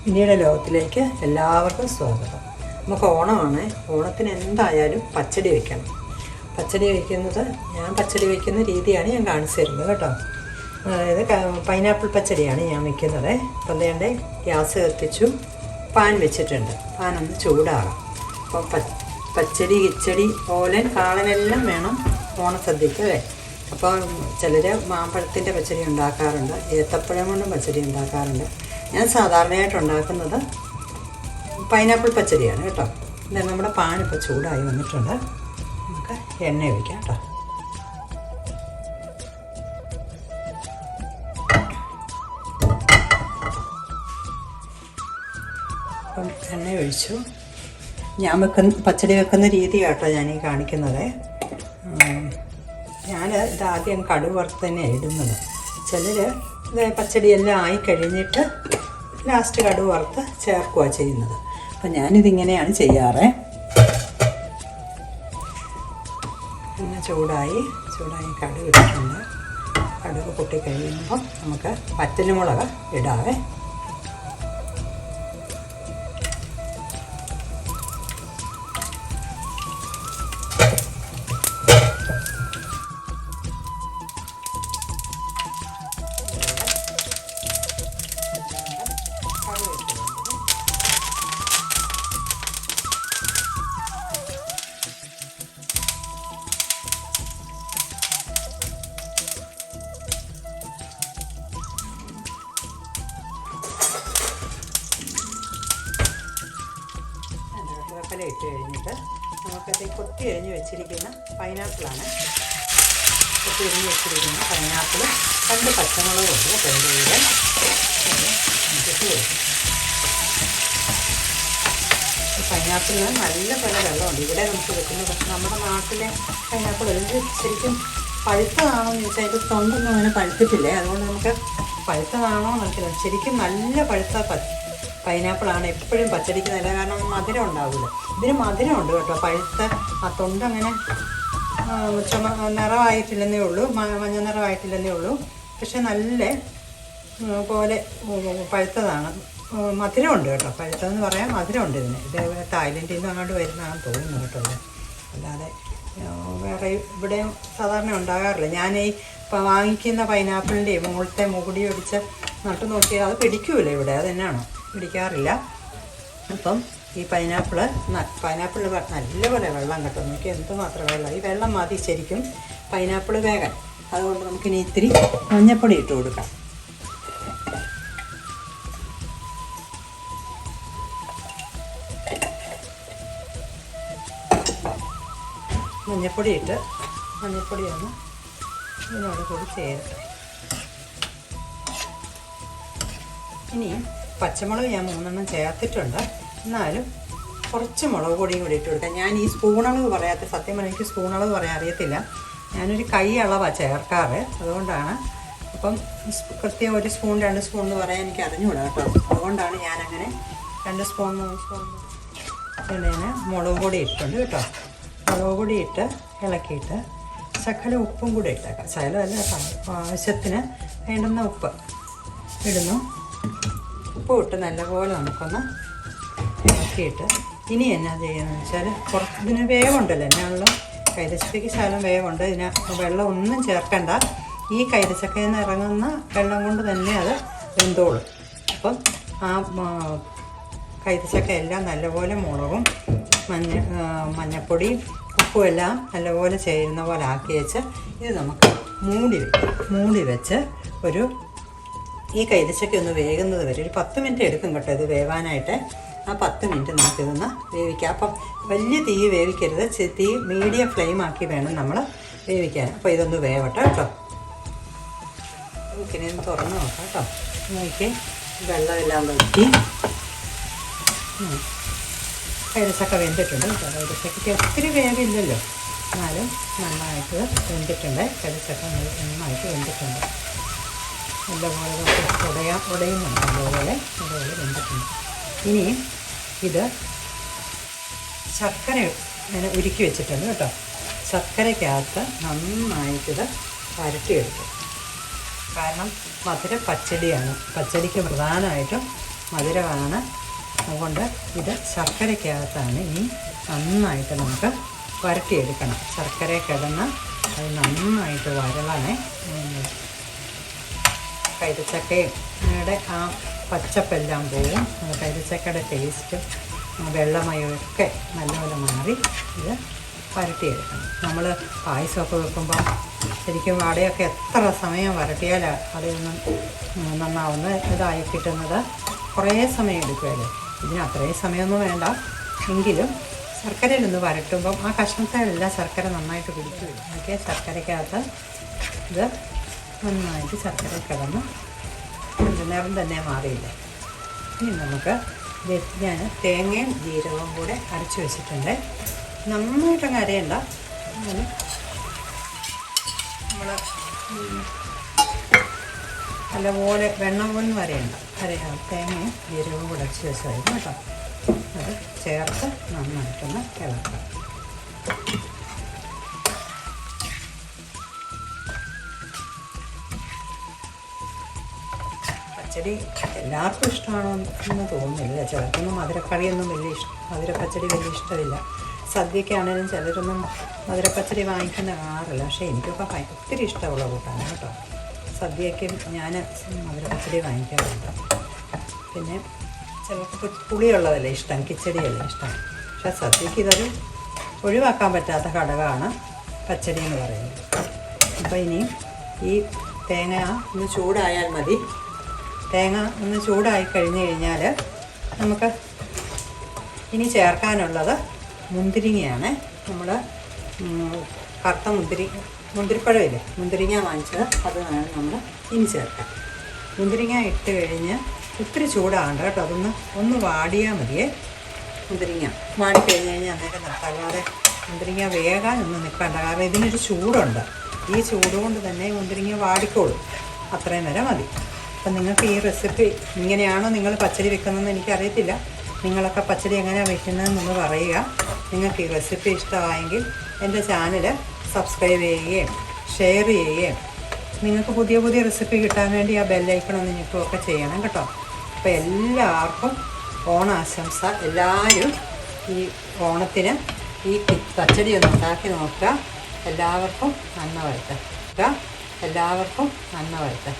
ഇനിയുടെ ലോകത്തിലേക്ക് എല്ലാവർക്കും സ്വാഗതം. നമുക്ക് ഓണമാണ്. ഓണത്തിന് എന്തായാലും പച്ചടി വയ്ക്കണം. പച്ചടി വയ്ക്കുന്നത് ഞാൻ പച്ചടി വയ്ക്കുന്ന രീതിയാണ് ഞാൻ കാണിച്ചു തരുന്നത് കേട്ടോ. അതായത് പൈനാപ്പിൾ പച്ചടിയാണ് ഞാൻ വയ്ക്കുന്നത്. അപ്പം അതേണ്ട ഗ്യാസ് കത്തിച്ചു, പാൻ വെച്ചിട്ടുണ്ട്. പാൻ ഒന്ന് ചൂടാകാം. അപ്പം പച്ചടി, കിച്ചടി, ഓലൻ, കാളനെല്ലാം വേണം ഓണസദ്യക്ക് അല്ലേ. അപ്പോൾ ചിലർ മാമ്പഴത്തിൻ്റെ പച്ചടി ഉണ്ടാക്കാറുണ്ട്, ഏത്തപ്പഴം കൊണ്ടും പച്ചടി ഉണ്ടാക്കാറുണ്ട്. ഞാൻ സാധാരണയായിട്ട് ഉണ്ടാക്കുന്നത് പൈനാപ്പിൾ പച്ചടിയാണ് കേട്ടോ. ഇത് നമ്മുടെ പാൻ ഇപ്പോൾ ചൂടായി വന്നിട്ടുണ്ട്. നമുക്ക് എണ്ണ ഒഴിക്കാം കേട്ടോ. അപ്പം എണ്ണ ഒഴിച്ചു. ഞാൻ പച്ചടി വെക്കുന്ന രീതി കേട്ടോ ഞാനീ കാണിക്കുന്നത്. ഞാൻ ഇതാദ്യം കടുക് വറുത്ത് തന്നെയാണ് ഇടുന്നത്. ചിലർ പച്ചടിയെല്ലാം ആയി കഴിഞ്ഞിട്ട് ലാസ്റ്റ് കടുക് വറുത്ത് ചേർക്കുക ചെയ്യുന്നത്. അപ്പം ഞാനിതിങ്ങനെയാണ് ചെയ്യാറ്. പിന്നെ ചൂടായി കടുക് ഇട്ടിട്ടുണ്ട്. കടുക് പൊട്ടിക്കഴിയുമ്പോൾ നമുക്ക് വറ്റൽമുളക് ഇടാവേ. കറിവേപ്പില ഇട്ട് കഴിഞ്ഞിട്ട് നമുക്കത് കൊത്തി എരിഞ്ഞ് വെച്ചിരിക്കുന്ന പൈനാപ്പിളാണ്. കൊത്തി എരിഞ്ഞ് വെച്ചിരിക്കുന്ന പൈനാപ്പിൾ, 2 പച്ചമുളകുണ്ട് പെരുന്തീരൻ ഇട്ട് കൊടുക്കും. പൈനാപ്പിളിന് നല്ല പല വെള്ളമുണ്ട്. ഇവിടെ നമുക്ക് വെക്കുന്നത്, പക്ഷെ നമ്മുടെ നാട്ടിലെ പൈനാപ്പിൾ ശരിക്കും പഴുത്തതാണോ എന്ന് ചോദിച്ചാൽ അതിൻ്റെ തൊണ്ടൊന്നും അങ്ങനെ പഴുത്തിട്ടില്ലേ. അതുകൊണ്ട് നമുക്ക് പഴുത്തതാണോ എന്നറിയില്ല. ശരിക്കും നല്ല പഴുത്ത പൈനാപ്പിളാണ് എപ്പോഴും പച്ചടിക്ക് നല്ല. കാരണം മധുരം ഉണ്ടാവില്ല. ഇതിന് മധുരമുണ്ട് കേട്ടോ. പഴുത്ത ആ തൊണ്ടങ്ങനെ നിറമായിട്ടില്ലെന്നേ ഉള്ളൂ, മഞ്ഞ നിറമായിട്ടില്ലെന്നേ ഉള്ളൂ. പക്ഷെ നല്ല പോലെ പഴുത്തതാണ്. മധുരമുണ്ട് കേട്ടോ. പഴുത്തതെന്ന് പറയാൻ മധുരമുണ്ട് ഇതിന്. ഇതേപോലെ തായ്ലൻഡിൽ നിന്ന് അങ്ങോട്ട് വരുന്നതാണെന്ന് തോന്നുന്നു കേട്ടോ. അല്ലാതെ വേറെ ഇവിടെ സാധാരണ ഉണ്ടാകാറില്ല. ഞാൻ ഈ വാങ്ങിക്കുന്ന പൈനാപ്പിളിൻ്റെ മുകളിലത്തെ മുകുടി ഒടിച്ച് നട്ടു നോക്കിയാൽ അത് പിടിക്കൂല ഇവിടെ. അതെന്നാണോ പിടിക്കാറില്ല. അപ്പം ഈ പൈനാപ്പിള് നല്ലപോലെ വെള്ളം കിട്ടും. നോക്കി എന്തുമാത്രം വെള്ളം. ഈ വെള്ളം മതി ശരിക്കും പൈനാപ്പിൾ വേഗം. അതുകൊണ്ട് നമുക്കിനി ഇത്തിരി മഞ്ഞൾപ്പൊടി ഇട്ട് കൊടുക്കാം. മഞ്ഞൾപ്പൊടി ഒന്ന് ഇതിനോട് കൂടി ചേർത്ത്. ഇനി പച്ചമുളക് ഞാൻ 3 ചേർത്തിട്ടുണ്ട്. എന്നാലും കുറച്ച് മുളക് പൊടിയും കൂടി ഇട്ട് കൊടുക്കാം. ഞാൻ ഈ സ്പൂണളവ് പറയാത്ത, സത്യം പറഞ്ഞാൽ എനിക്ക് സ്പൂണളവ് പറയാൻ അറിയത്തില്ല. ഞാനൊരു കൈ അളവാണ് ചേർക്കാറ്. അതുകൊണ്ടാണ്. അപ്പം കൃത്യം 1 സ്പൂൺ 2 സ്പൂൺ എന്ന് പറയാൻ എനിക്ക് അറിഞ്ഞുകൂടാ കേട്ടോ. അതുകൊണ്ടാണ് ഞാനങ്ങനെ 2 സ്പൂൺ 3 സ്പൂൺ ഞാൻ മുളക് പൊടി ഇട്ടുണ്ട് കേട്ടോ. മുളക് പൊടി ഇട്ട് ഇളക്കിയിട്ട് ശകലം ഉപ്പും കൂടെ ഇട്ടേക്കാം. ശകലമല്ല, ആവശ്യത്തിന് വേണ്ടുന്ന ഉപ്പ് ഇടുന്നു. ഉപ്പ് ഇട്ട് നല്ലപോലെ നമുക്കൊന്ന് ഇളക്കിയിട്ട് ഇനി എന്നാ ചെയ്യുന്നതെന്ന് വെച്ചാൽ കുറച്ച് ഇതിന് വേവുണ്ടല്ലോ. എന്നാണല്ലോ കൈതച്ചക്കയ്ക്ക് ശകലം വേവുണ്ട്. ഇതിന് വെള്ളം ഒന്നും ചേർക്കണ്ട. ഈ കൈതച്ചക്കയിൽ നിന്ന് ഇറങ്ങുന്ന വെള്ളം കൊണ്ട് തന്നെ അത് വെന്തോളും. അപ്പം ആ കൈതച്ചക്ക എല്ലാം നല്ലപോലെ മുളകും മഞ്ഞപ്പൊടിയും ഉപ്പും എല്ലാം നല്ലപോലെ ചേരുന്ന പോലെ ആക്കി വെച്ച് ഇത് നമുക്ക് മൂടി വെച്ച് ഈ കൈതച്ചക്ക ഒന്ന് വേകുന്നത് വരെ ഒരു 10 മിനിറ്റ് എടുക്കും കേട്ടോ ഇത് വേവാനായിട്ട്. ആ 10 മിനിറ്റ് നമുക്കിതൊന്ന് വേവിക്കാം. അപ്പം വലിയ തീ വേവിക്കരുത്, തീ മീഡിയം ഫ്ലെയിം ആക്കി വേണം നമ്മൾ വേവിക്കാൻ. അപ്പോൾ ഇതൊന്ന് വേവട്ടെ കേട്ടോ. നമുക്കിനി ഒന്ന് തുറന്ന് നോക്കാം കേട്ടോ. നോക്കി വെള്ളമെല്ലാം വറ്റി കൈതച്ചക്ക വെന്തിട്ടുണ്ട് കേട്ടോ. കൈതച്ചക്കയ്ക്ക് ഒത്തിരി വേവില്ലല്ലോ, എന്നാലും നന്നായിട്ട് വെന്തിട്ടുണ്ട്. കൈതച്ചക്ക നന്നായിട്ട് വെന്തിട്ടുണ്ട്. നല്ലപോലെ ഉടയുന്നുണ്ട്. നല്ലപോലെ വെന്തിട്ടുണ്ട്. ഇനി ഇത് ശർക്കര ഞാൻ ഉരുക്കി വെച്ചിട്ടുണ്ട് കേട്ടോ. ശർക്കരയ്ക്കകത്ത് നന്നായിട്ടിത് വരട്ടിയെടുക്കും. കാരണം മധുര പച്ചടിയാണ്. പച്ചടിക്ക് പ്രധാനമായിട്ടും മധുരമാണ്. അതുകൊണ്ട് ഇത് ശർക്കരയ്ക്കകത്താണ് ഇനി നന്നായിട്ട് നമുക്ക് വരട്ടിയെടുക്കണം. ശർക്കര കിടന്ന് അത് നന്നായിട്ട് വരളണേ. കൈതച്ചക്കയുടെ ആ പച്ചപ്പെല്ലാം പോവും. കൈതച്ചക്കയുടെ ടേസ്റ്റും വെള്ളമയൊക്കെ നല്ലപോലെ മാറി ഇത് വരട്ടിയെടുക്കണം. നമ്മൾ പായസമൊക്കെ വെക്കുമ്പോൾ ശരിക്കും അടയൊക്കെ എത്ര സമയം വരട്ടിയാലാണ് അടയൊന്നും നന്നാവുന്ന ഇതായി കിട്ടുന്നത്. കുറേ സമയം എടുക്കുമല്ലേ. ഇതിന് അത്രയും സമയമൊന്നും വേണ്ട. എങ്കിലും ശർക്കരയിലൊന്ന് വരട്ടുമ്പം ആ കഷ്ണത്തിലെല്ലാം ശർക്കര നന്നായിട്ട് പിടിച്ചു വരും. അതൊക്കെ ശർക്കരയ്ക്കകത്ത് ഇത് നന്നായിട്ട് ശർക്കര കിടന്ന് നിറം തന്നെ മാറിയില്ല. ഇനി നമുക്ക് ഞാൻ തേങ്ങയും ജീരകവും കൂടെ അരച്ച് വെച്ചിട്ടുണ്ട്. നന്നായിട്ടങ്ങ് അരയണ്ട. അങ്ങനെ നമ്മൾ നല്ലപോലെ വെണ്ണം പോലും അരയണ്ട. തേങ്ങയും ജീരകവും കൂടെ അരച്ച് വെച്ചായിരുന്നു കേട്ടോ. അത് ചേർത്ത് നന്നായിട്ടൊന്ന് ഇളക്കാം. പച്ചടി എല്ലാവർക്കും ഇഷ്ടമാണോ എന്ന് തോന്നുന്നില്ല. ചിലർക്കൊന്നും മധുരക്കറിയൊന്നും മധുരപ്പച്ചടി വലിയ ഇഷ്ടമില്ല. സദ്യക്കാണെങ്കിലും ചിലരൊന്നും മധുരപ്പച്ചടി വാങ്ങിക്കുന്ന കാണാറില്ല. പക്ഷേ എനിക്കൊക്കെ ഒത്തിരി ഇഷ്ടമുള്ള കൂട്ടാണ് കേട്ടോ. സദ്യയ്ക്ക് ഞാൻ മധുരപ്പച്ചടി വാങ്ങിക്കാറുണ്ട്. പിന്നെ ചിലർക്ക് പുളിയുള്ളതല്ലേ ഇഷ്ടം, കിച്ചടിയല്ലേ ഇഷ്ടം. പക്ഷേ സദ്യക്ക് ഇതൊരു ഒഴിവാക്കാൻ പറ്റാത്ത ഘടകമാണ് പച്ചടി എന്ന് പറയുന്നത്. അപ്പോൾ ഇനിയും ഈ തേങ്ങ ഒന്ന് ചൂടായാൽ മതി. തേങ്ങ ഒന്ന് ചൂടായി കഴിഞ്ഞ് കഴിഞ്ഞാൽ നമുക്ക് ഇനി ചേർക്കാനുള്ളത് മുന്തിരിങ്ങയാണ്. നമ്മൾ കറുത്ത മുന്തിരിപ്പഴമില്ലേ, മുന്തിരിങ്ങ വാങ്ങിച്ചത് അത് വേണം നമ്മൾ ഇനി ചേർക്കാൻ. മുന്തിരിങ്ങ ഇട്ട് കഴിഞ്ഞ് ഒത്തിരി ചൂടാകണ്ട കേട്ടോ. ഒന്ന് വാടിയാൽ മതിയേ. മുന്തിരിങ്ങ വാടിക്കഴിഞ്ഞ് കഴിഞ്ഞാൽ അന്നേരം നിർത്താം. അല്ലാതെ മുന്തിരിങ്ങ വേകാനൊന്നും നിൽക്കണ്ട. കാരണം ഇതിനൊരു ചൂടുണ്ട്. ഈ ചൂട് കൊണ്ട് തന്നെ മുന്തിരിങ്ങ വാടിക്കോളും. അത്രയും നേരം മതി. അപ്പം നിങ്ങൾക്ക് ഈ റെസിപ്പി ഇങ്ങനെയാണോ നിങ്ങൾ പച്ചടി വെക്കുന്നതെന്ന് എനിക്കറിയത്തില്ല. നിങ്ങളൊക്കെ പച്ചടി എങ്ങനെയാണ് വെക്കുന്നതെന്നൊന്ന് പറയുക. നിങ്ങൾക്ക് ഈ റെസിപ്പി ഇഷ്ടമായെങ്കിൽ എൻ്റെ ചാനൽ സബ്സ്ക്രൈബ് ചെയ്യുകയും ഷെയർ ചെയ്യുകയും നിങ്ങൾക്ക് പുതിയ പുതിയ റെസിപ്പി കിട്ടാൻ വേണ്ടി ആ ബെല്ലൈക്കണൊന്ന് ഞെക്കുകയൊക്കെ ചെയ്യണം കേട്ടോ. അപ്പോൾ എല്ലാവർക്കും ഓണാശംസ. എല്ലാവരും ഈ ഓണത്തിന് ഈ പച്ചടി ഒന്ന് ഉണ്ടാക്കി നോക്കുക. എല്ലാവർക്കും നന്മ വരട്ടെ. എല്ലാവർക്കും നന്മ വരട്ടെ.